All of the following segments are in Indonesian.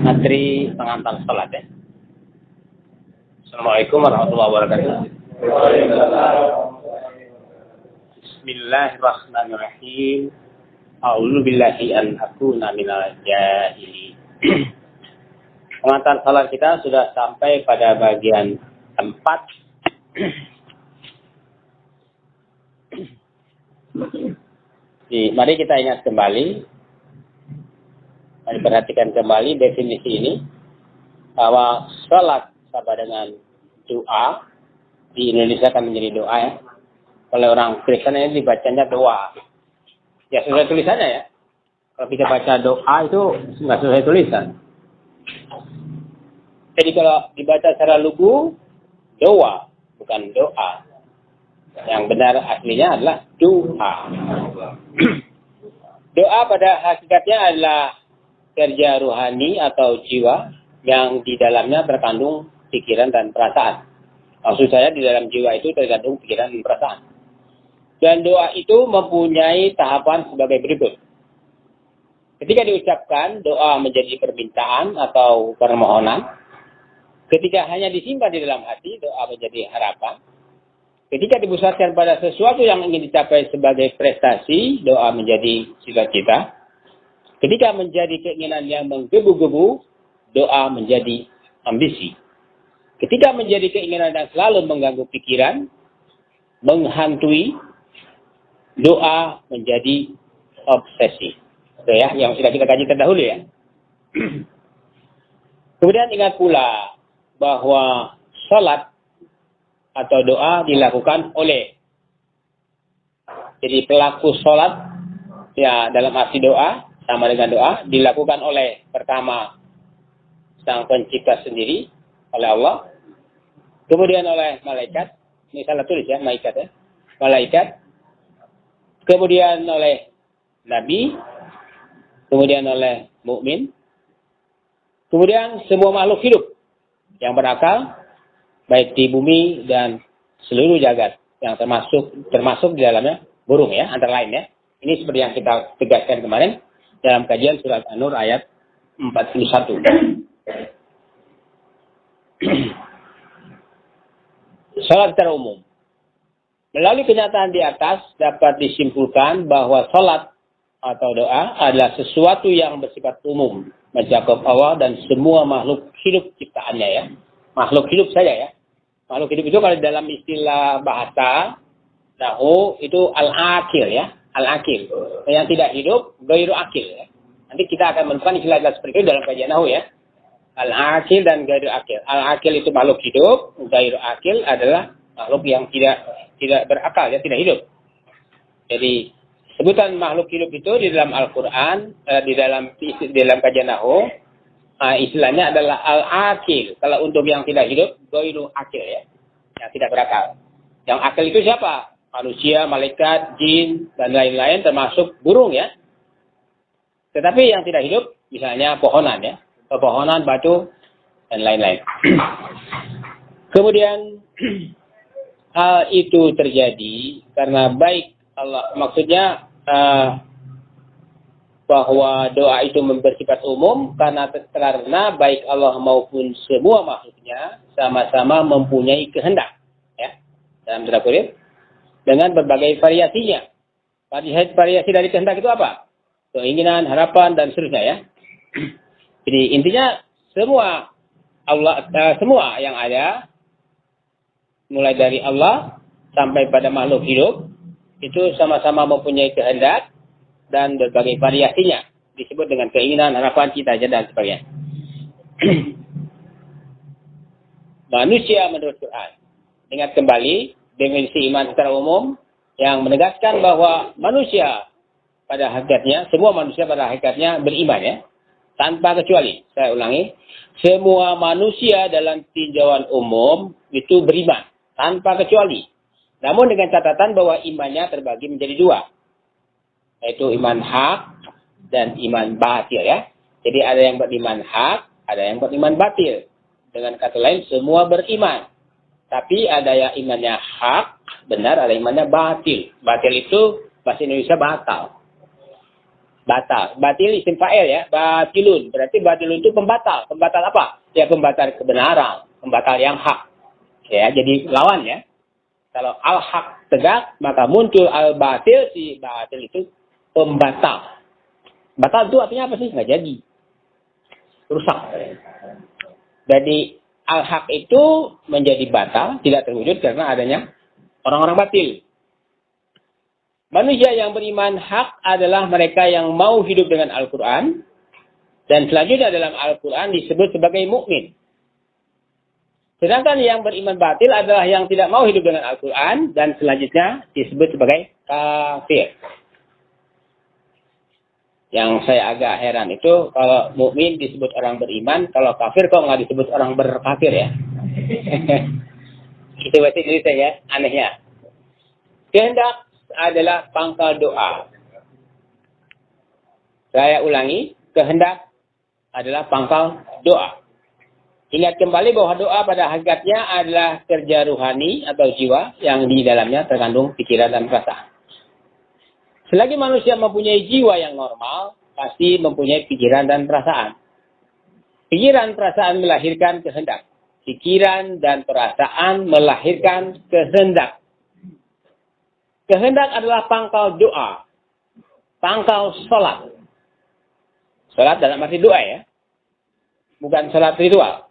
Materi pengantar salat ya. Assalamualaikum warahmatullahi wabarakatuh. Bismillahirrahmanirrahim. A'udzu billahi an akuna minal jahilin. Pengantar salat kita sudah sampai pada bagian 4. Mari kita ingat kembali. Mari perhatikan kembali definisi ini, bahwa salat sama dengan doa. Di Indonesia kan menjadi doa ya. Oleh orang Kristen ini dibacanya doa. Ya sesuai tulisannya ya. Kalau kita baca doa itu nggak sesuai tulisan. Jadi kalau dibaca secara lugu, doa, bukan doa. Yang benar aslinya adalah doa. Doa pada hakikatnya adalah kerja rohani atau jiwa yang di dalamnya terkandung pikiran dan perasaan. Maksud saya di dalam jiwa itu terkandung pikiran dan perasaan. Dan doa itu mempunyai tahapan sebagai berikut. Ketika diucapkan, doa menjadi permintaan atau permohonan. Ketika hanya disimpan di dalam hati, doa menjadi harapan. Ketika dipusatkan pada sesuatu yang ingin dicapai sebagai prestasi, doa menjadi cita-cita. Ketika menjadi keinginan yang menggebu-gebu, doa menjadi ambisi. Ketika menjadi keinginan yang selalu mengganggu pikiran, menghantui, doa menjadi obsesi. Itu ya, yang sudah kita kaji terdahulu ya. Kemudian ingat pula bahwa salat atau doa dilakukan oleh. Jadi pelaku salat ya dalam arti doa sama dengan doa dilakukan oleh pertama Sang Pencipta sendiri, oleh Allah, kemudian oleh malaikat, ini salah tulis ya, malaikat ya, malaikat, kemudian oleh nabi, kemudian oleh mukmin, kemudian semua makhluk hidup yang berakal, baik di bumi dan seluruh jagat yang termasuk di dalamnya burung ya, antara lain ya. Ini seperti yang kita tegaskan kemarin dalam kajian surat An-Nur ayat 41. Salat secara umum. Melalui kenyataan di atas dapat disimpulkan bahwa salat atau doa adalah sesuatu yang bersifat umum, mencakup Allah dan semua makhluk hidup ciptaannya ya. Makhluk hidup saja ya. Makhluk hidup itu kalau dalam istilah bahasa nahwu itu al-akil ya. Al-akil. Yang tidak hidup, ghairu akil ya. Nanti kita akan menemukan istilah seperti itu dalam kajian nahwu ya. Al-akil dan ghairu akil. Al-akil itu makhluk hidup, ghairu akil adalah makhluk yang tidak berakal ya, tidak hidup. Jadi sebutan makhluk hidup itu di dalam Al-Qur'an, di dalam kajian nahwu, istilahnya adalah al-akil. Kalau untuk yang tidak hidup, ghairu akil ya. Yang tidak berakal. Yang akil itu siapa? Manusia, malaikat, jin, dan lain-lain termasuk burung ya. Tetapi yang tidak hidup, misalnya pohonan ya. Pepohonan, batu, dan lain-lain. Kemudian, hal itu terjadi karena baik Allah, maksudnya bahwa doa itu bersifat umum karena baik Allah maupun semua makhluknya sama-sama mempunyai kehendak. Ya, dalam tanda kutip. Dengan berbagai variasinya. Variasi dari kehendak itu apa? Keinginan, harapan, dan seterusnya ya. Jadi intinya semua semua yang ada, mulai dari Allah sampai pada makhluk hidup, itu sama-sama mempunyai kehendak dan berbagai variasinya. Disebut dengan keinginan, harapan, cita-cita, dan sebagainya. Manusia menurut Quran. Ingat kembali definisi iman secara umum yang menegaskan bahwa manusia pada hakikatnya, semua manusia pada hakikatnya beriman ya. Tanpa kecuali. Saya ulangi. Semua manusia dalam tinjauan umum itu beriman. Tanpa kecuali. Namun dengan catatan bahwa imannya terbagi menjadi dua. Yaitu iman hak dan iman batil ya. Jadi ada yang beriman hak, ada yang beriman batil. Dengan kata lain, semua beriman. Tapi ada yang imannya hak, benar, ada imannya batil. Batil itu bahasa Indonesia batal. batal. Batil isim fa'il ya, batilun. Berarti batilun itu pembatal. Pembatal apa? Ya pembatal kebenaran, pembatal yang hak. Ya, jadi lawan ya. Kalau al-haq tegak, maka muncul al-batil, si batil itu pembatal. Batal itu artinya apa sih? Nggak jadi. Rusak. Jadi al-haq itu menjadi batal, tidak terwujud karena adanya orang-orang batil. Manusia yang beriman hak adalah mereka yang mau hidup dengan Al-Quran. Dan selanjutnya dalam Al-Quran disebut sebagai mukmin. Sedangkan yang beriman batil adalah yang tidak mau hidup dengan Al-Quran. Dan selanjutnya disebut sebagai kafir. Yang saya agak heran itu kalau mukmin disebut orang beriman. Kalau kafir kok nggak disebut orang berkafir ya. Itu bahasa Indonesia ya, anehnya. Kehendak adalah pangkal doa. Saya ulangi, kehendak adalah pangkal doa. Ingat kembali bahwa doa pada hakikatnya adalah kerja ruhani atau jiwa yang di dalamnya terkandung pikiran dan perasaan. Selagi manusia mempunyai jiwa yang normal, pasti mempunyai pikiran dan perasaan. Pikiran perasaan melahirkan kehendak. Pikiran dan perasaan melahirkan kehendak. Kehendak adalah pangkal doa. Pangkal sholat. Sholat dalam arti doa ya. Bukan sholat ritual.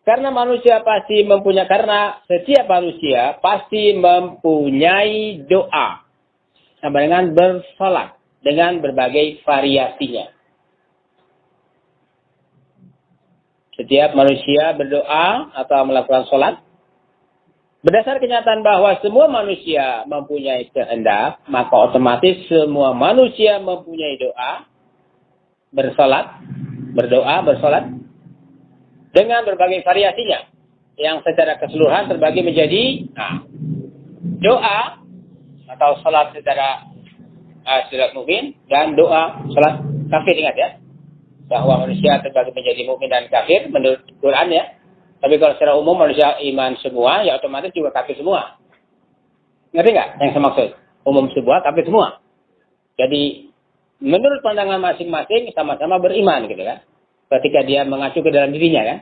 Karena setiap manusia pasti mempunyai doa. Sama dengan bersolat. Dengan berbagai variasinya. Setiap manusia berdoa atau melakukan sholat. Berdasar kenyataan bahwa semua manusia mempunyai kehendak, maka otomatis semua manusia mempunyai doa, berdoa, bersolat, dengan berbagai variasinya, yang secara keseluruhan terbagi menjadi doa atau sholat secara sholat mukmin dan doa sholat kafir. Ingat ya, bahwa manusia terbagi menjadi mukmin dan kafir menurut Quran ya. Tapi kalau secara umum manusia iman semua, ya otomatis juga kafir semua. Ngerti nggak yang saya maksud? Umum semua, kafir semua. Jadi, menurut pandangan masing-masing, sama-sama beriman gitu kan. Ketika dia mengacu ke dalam dirinya kan.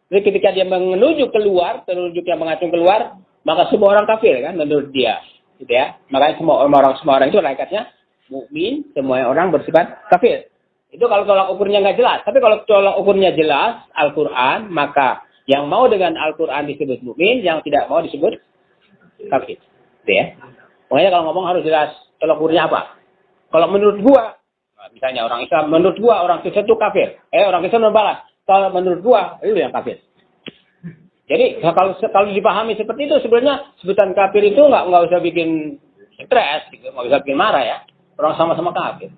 Jadi ketika dia menuju keluar, telunjuk yang mengacu keluar, maka semua orang kafir kan, menurut dia. Gitu ya. Makanya semua orang itu hakikatnya mukmin, semua orang bersifat kafir. Itu kalau tolak ukurnya nggak jelas. Tapi kalau tolak ukurnya jelas, Al-Quran, maka yang mau dengan Al-Quran disebut mukmin, yang tidak mau disebut kafir. Gitu ya. Makanya kalau ngomong harus jelas tolak ukurnya apa. Kalau menurut gua, misalnya orang Islam, menurut gua orang Kristen itu kafir. Orang Kristen membalas. Kalau menurut gua, itu yang kafir. Jadi kalau dipahami seperti itu, sebenarnya sebutan kafir itu nggak usah bikin stres, gitu. Nggak usah bikin marah ya. Orang sama-sama kafir.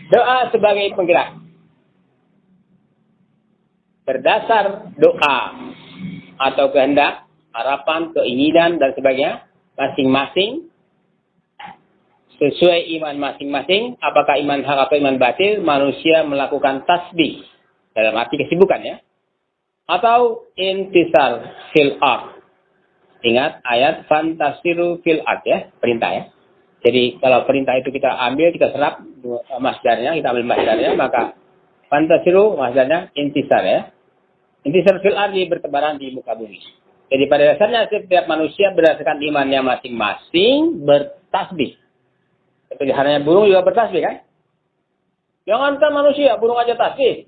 Doa sebagai penggerak. Berdasar doa atau kehendak, harapan, keinginan, dan sebagainya, masing-masing sesuai iman masing-masing, apakah iman hak atau iman batil, manusia melakukan tasbih dalam arti kesibukan ya, atau intisar fil ard. Ingat ayat fantasiru fil ard ya, perintah ya. Jadi kalau perintah itu kita ambil, kita serap masdarnya, kita ambil masdarnya, maka fantasiru masdarnya intisar ya. Intisar fil ardi, bertebaran di muka bumi. Jadi pada dasarnya setiap manusia berdasarkan imannya masing-masing bertasbih. Seperti halnya burung juga bertasbih kan? Jangankan manusia, burung aja tasbih.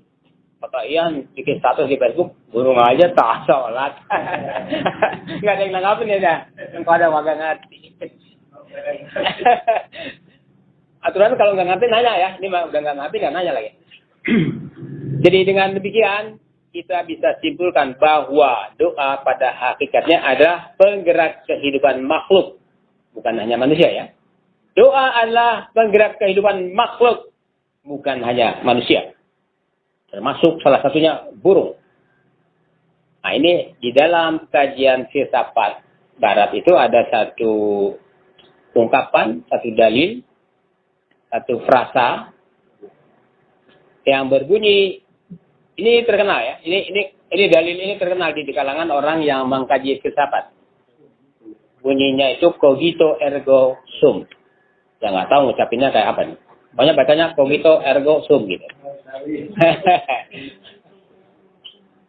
Kata Ian bikin status di Facebook, burung aja tak sholat. Nggak ada yang nanggapin ya, yang pada waga ngerti. Aturan kalau nggak ngerti nanya ya, ini udah nggak ngerti nggak nanya lagi. Jadi dengan demikian kita bisa simpulkan bahwa doa pada hakikatnya adalah penggerak kehidupan makhluk, bukan hanya manusia ya. Doa adalah penggerak kehidupan makhluk, bukan hanya manusia. Termasuk salah satunya burung. Nah ini di dalam kajian filsafat barat itu ada satu ungkapan, satu dalil, satu frasa yang berbunyi, ini terkenal ya, ini dalil ini terkenal di kalangan orang yang mengkaji filsafat. bunyinya itu cogito ergo sum. Ya nggak tahu ngucapinnya kayak apa nih. Pokoknya bacanya cogito ergo sum gitu.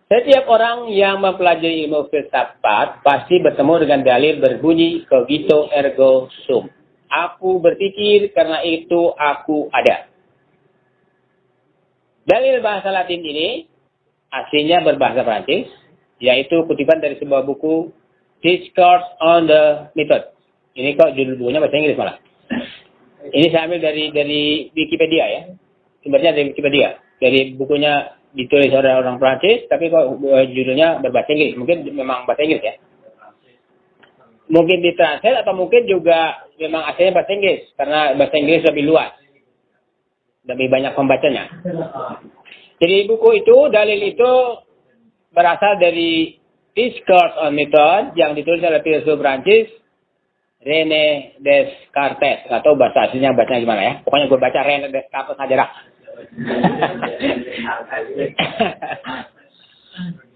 Setiap orang yang mempelajari ilmu filsafat pasti bertemu dengan dalil berbunyi cogito ergo sum. Aku berpikir karena itu aku ada. Dalil bahasa Latin ini aslinya berbahasa Prancis, yaitu kutipan dari sebuah buku Discourse on the Method. Ini kok judul bukunya bahasa Inggris malah. Ini saya ambil dari Wikipedia ya. Sumbernya dari Wikipedia. Dari bukunya ditulis oleh orang Prancis, tapi kok judulnya berbahasa Inggris. Mungkin memang bahasa Inggris ya. Mungkin ditranslate atau mungkin juga memang aslinya bahasa Inggris. Karena bahasa Inggris lebih luas. Lebih banyak pembacanya. Jadi buku itu, dalil itu berasal dari Discourse on Method yang ditulis oleh filsuf Prancis René Descartes. Nggak tahu bahasa aslinya bacanya gimana ya. Pokoknya gue baca René Descartes aja lah.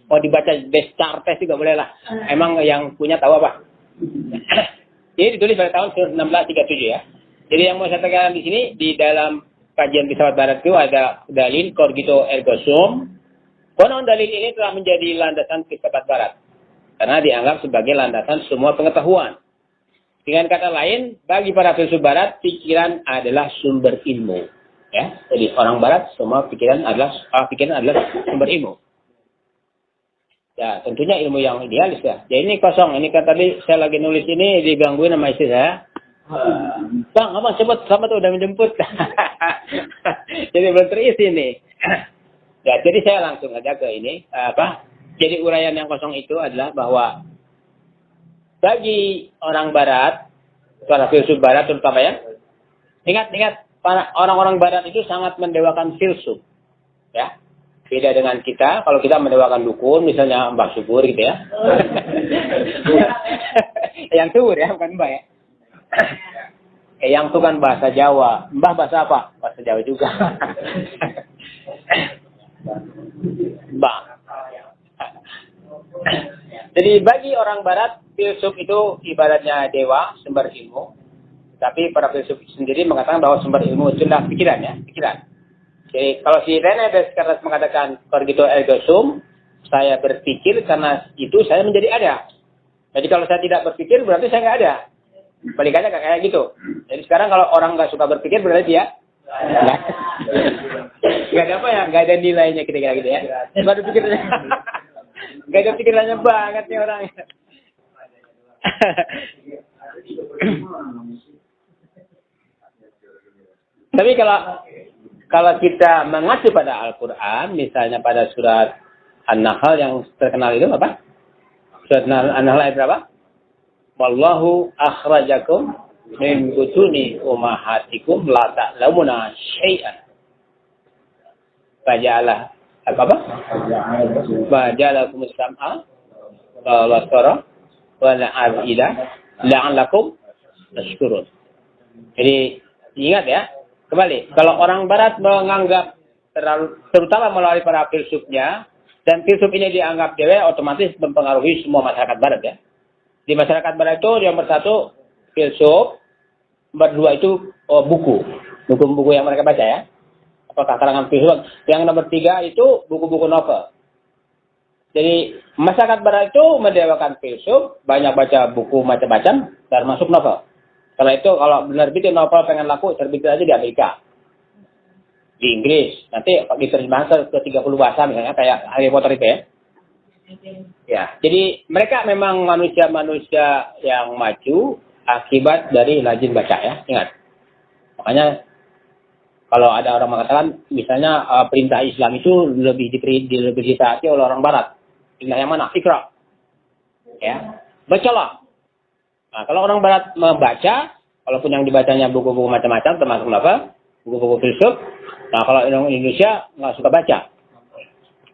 Mau dibaca Descartes juga boleh lah. Emang yang punya tahu apa? Ini ditulis pada tahun 1637 ya. Jadi yang mau saya tekankan di sini, di dalam kajian filsafat barat itu ada dalil cogito ergo sum. Konon dalil ini telah menjadi landasan filsafat barat. Karena dianggap sebagai landasan semua pengetahuan. Dengan kata lain, bagi para filsuf barat, pikiran adalah sumber ilmu. Ya, jadi orang barat semua pikiran adalah sumber ilmu. Ya, tentunya ilmu yang idealis ya. Ya ini kosong. Ini kan tadi saya lagi nulis ini digangguin sama istri saya. Bang, abang cepet sama tuh udah menjemput. Jadi belum terisi nih. Ya, jadi saya langsung aja ke ini. Jadi uraian yang kosong itu adalah bahwa bagi orang barat, para filsuf barat terutama ya. Ingat, para orang-orang barat itu sangat mendewakan filsuf. Ya. Beda dengan kita, kalau kita mendewakan dukun, misalnya Mbah Subur gitu ya. Yang Subur ya, bukan Mbah ya. Yang itu kan bahasa Jawa. Mbah bahasa apa? Bahasa Jawa juga. Mbah. Jadi bagi orang barat, filsuf itu ibaratnya dewa, sumber ilmu. Tapi para filsuf sendiri mengatakan bahwa sumber ilmu itu adalah pikiran ya, pikiran. Jadi kalau si René Descartes mengatakan cogito ergo sum, saya berpikir karena itu saya menjadi ada. Jadi kalau saya tidak berpikir berarti saya nggak ada. Balikannya kayak gitu. Jadi sekarang kalau orang nggak suka berpikir berarti dia nggak ada apa ya, nggak ada nilainya kira-kira gitu ya. Baru pikirnya nggak ada pikirannya banget nih orang. Tapi kalau kita mengacu pada Al-Quran, misalnya pada surat An-Nahl yang terkenal itu apa? Surat An-Nahl ayat berapa? Wallahu akhrajakum min butuni ummahatikum la ta'lamuna syai'an. Faja'ala apa? Faja'alakum sam'a wa basara wa la'afida la'allakum tashkurun. Jadi ingat ya. Kembali, kalau orang barat menganggap terutama melalui para filsufnya, dan filsuf ini dianggap dewa, otomatis mempengaruhi semua masyarakat barat ya. Di masyarakat barat itu yang bersatu filsuf, berdua itu buku yang mereka baca ya. Apakah kalangan filsuf? Yang nomor 3 itu buku-buku novel. Jadi masyarakat barat itu mendewakan filsuf, banyak baca buku macam-macam, termasuk novel. Setelah itu kalau benar bikin novel pengen laku, terbitin aja di Amerika. Di Inggris. Nanti diterjemahkan ke 30 bahasa misalnya, kayak Harry Potter itu ya. Ya, jadi mereka memang manusia-manusia yang maju akibat dari rajin baca ya. Ingat. Makanya kalau ada orang mengatakan misalnya perintah Islam itu lebih ditaati oleh orang barat. Perintah yang mana? Iqra. Ya. Bacalah. Nah, kalau orang barat membaca, walaupun yang dibacanya buku-buku macam-macam, termasuk novel, buku-buku filsuf. Nah, kalau orang Indonesia nggak suka baca.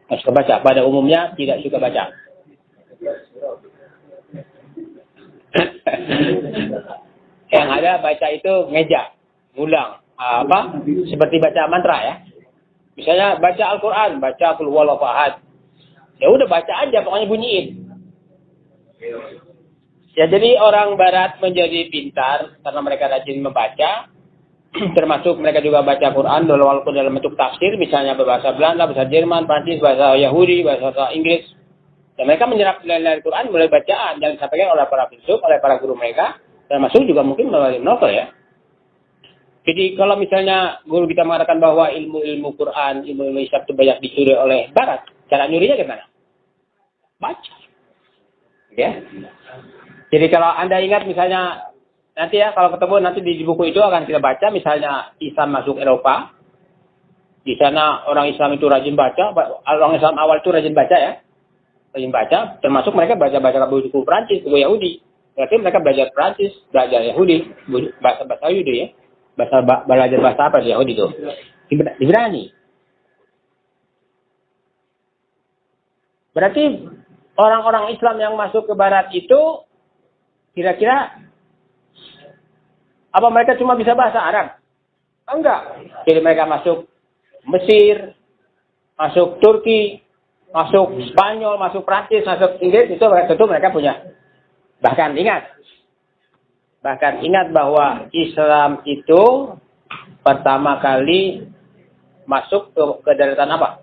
Nggak suka baca. Pada umumnya tidak suka baca. Yang ada baca itu ngeja, ngulang. Seperti baca mantra ya. Misalnya baca Al-Quran, baca Qul huwallahu ahad. Ya udah baca aja, pokoknya bunyiin. Ya, jadi orang Barat menjadi pintar karena mereka rajin membaca, termasuk mereka juga baca Quran walaupun dalam bentuk tafsir, misalnya berbahasa Belanda, bahasa Jerman, Prancis, bahasa Yahudi, bahasa Inggris. Dan mereka menyerap nilai-nilai Quran melalui bacaan yang disampaikan oleh para filsuf, oleh para guru mereka, termasuk juga mungkin melalui novel ya. Jadi kalau misalnya guru kita mengatakan bahwa ilmu-ilmu Quran, ilmu-ilmu Islam itu banyak dicuri oleh Barat, cara nyurinya gimana? Baca. Ya. Jadi kalau Anda ingat misalnya nanti ya kalau ketemu nanti di buku itu akan kita baca misalnya Islam masuk Eropa. Di sana orang Islam itu rajin baca, orang Islam awal itu rajin baca ya. Rajin baca, termasuk mereka baca buku Prancis, buku Yahudi. Berarti mereka belajar Prancis, belajar Yahudi, bahasa Yahudi ya. Belajar bahasa apa di Yahudi itu? Ibrani. Berarti orang-orang Islam yang masuk ke Barat itu kira-kira apa mereka cuma bisa bahasa Arab? Enggak. Jadi mereka masuk Mesir, masuk Turki, masuk Spanyol, masuk Prancis, masuk Inggris, itu tentu mereka punya. Bahkan ingat bahwa Islam itu pertama kali masuk ke daratan apa?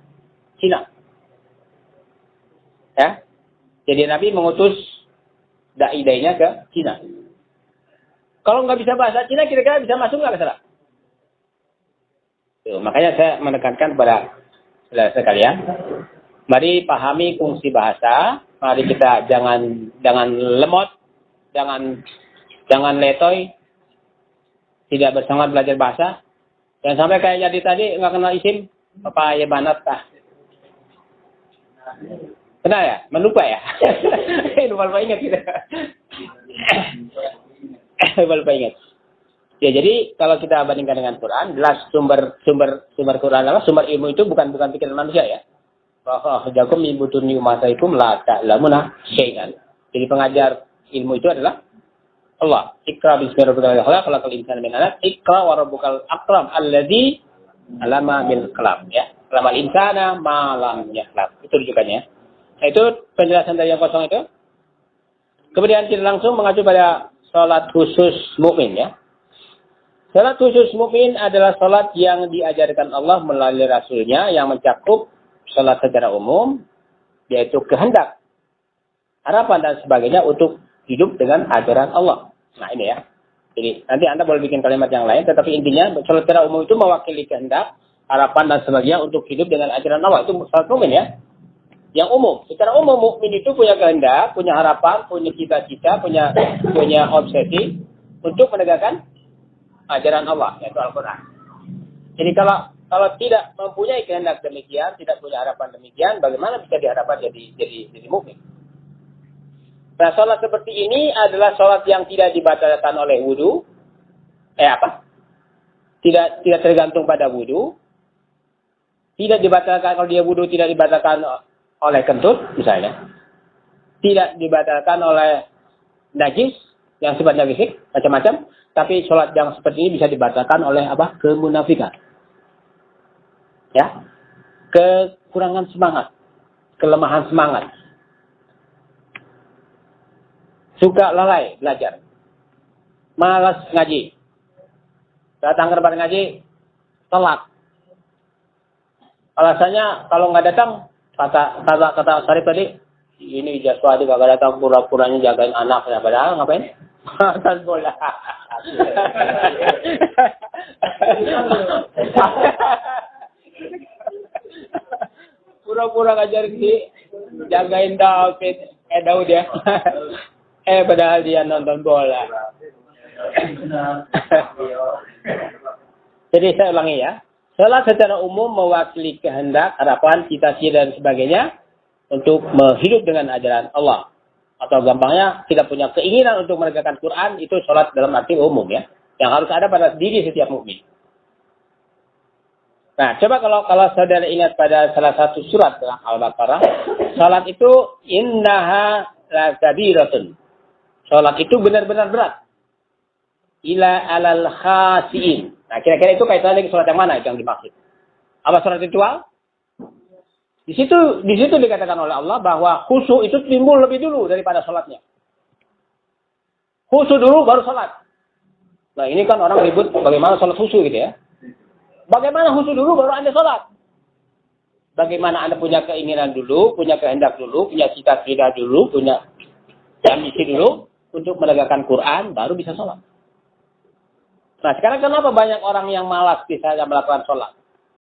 Cina. Ya. Jadi Nabi mengutus dai-dainya ke Cina. Kalau nggak bisa bahasa Cina, kira-kira bisa masuk nggak ke sana? Makanya saya menekankan kepada saudara sekalian, mari pahami fungsi bahasa. Mari kita jangan lemot, jangan letoy, tidak bersemangat belajar bahasa. Jangan sampai kayak jadi tadi nggak kenal isim, apa ya banat tah. Kenal ya? Melupa ya? Lupa ingat kita. Lupa ingat. Ya, jadi kalau kita bandingkan dengan Quran, jelas sumber Quran adalah sumber ilmu itu bukan pikiran manusia ya. Bahwa jakum ibutuni umataikum la ta'lamuna syai'an. Jadi pengajar ilmu itu adalah Allah. Iqra bismi rabbikal ladzi khalaqal insana min 'alaq. Iqra wa rabbukal akram alladzi 'allama bil qalam ya. 'Allamal insana ma lam ya'lam. Itu rujukannya. Nah, itu penjelasan dari yang kosong itu. Kemudian kita langsung mengacu pada salat khusus mukmin ya. Salat khusus mukmin adalah salat yang diajarkan Allah melalui Rasulnya yang mencakup salat secara umum, yaitu kehendak, harapan dan sebagainya untuk hidup dengan ajaran Allah. Nah ini ya. Jadi nanti Anda boleh bikin kalimat yang lain, tetapi intinya salat secara umum itu mewakili kehendak, harapan dan sebagainya untuk hidup dengan ajaran Allah. Itu salat mukmin ya. Yang umum, secara umum mukmin itu punya kehendak, punya harapan, punya cita-cita, punya obsesi untuk menegakkan ajaran Allah, yaitu Al-Quran. Jadi kalau tidak mempunyai kehendak demikian, tidak punya harapan demikian, bagaimana bisa diharapkan jadi mukmin? Nah, sholat seperti ini adalah sholat yang tidak dibatalkan oleh wudu. Tidak tergantung pada wudu. Tidak dibatalkan kalau dia wudu, tidak dibatalkan oleh kentut, misalnya. Tidak dibatalkan oleh najis, yang sifatnya fisik, macam-macam. Tapi sholat yang seperti ini bisa dibatalkan oleh apa? Kemunafikan. Ya. Kekurangan semangat. Kelemahan semangat. Suka lalai belajar. Malas ngaji. Datang ke tempat ngaji, telat. Alasannya kalau nggak datang, kata Sarif tadi, ini Jaswadi kagak datang, pura-puranya jagain anak. Padahal ngapain? Makan bola. Pura-pura ngajar di jagain Daud ya. Padahal dia nonton bola. Jadi saya ulangi ya. Salat secara umum mewakili kehendak, harapan, cita-cita dan sebagainya untuk hidup dengan ajaran Allah. Atau gampangnya kita punya keinginan untuk menegakkan Quran, itu sholat dalam arti umum ya. Yang harus ada pada diri setiap mukmin. Nah, coba kalau saudara ingat pada salah satu surat dalam Al-Baqarah, sholat itu innaha lakabiratun. Sholat itu benar-benar berat. Ila alal khasiin. Nah, kira-kira itu kaitannya dengan sholat yang mana itu yang dimaksud? Apa sholat ritual? Di situ dikatakan oleh Allah bahwa khusyuk itu timbul lebih dulu daripada sholatnya. Khusyuk dulu baru sholat. Nah ini kan orang ribut bagaimana sholat khusyuk gitu ya. Bagaimana khusyuk dulu baru Anda sholat. Bagaimana Anda punya keinginan dulu, punya kehendak dulu, punya cita-cita dulu, punya ambisi dulu untuk menegakkan Quran, baru bisa sholat. Nah sekarang kenapa banyak orang yang malas misalnya melakukan sholat?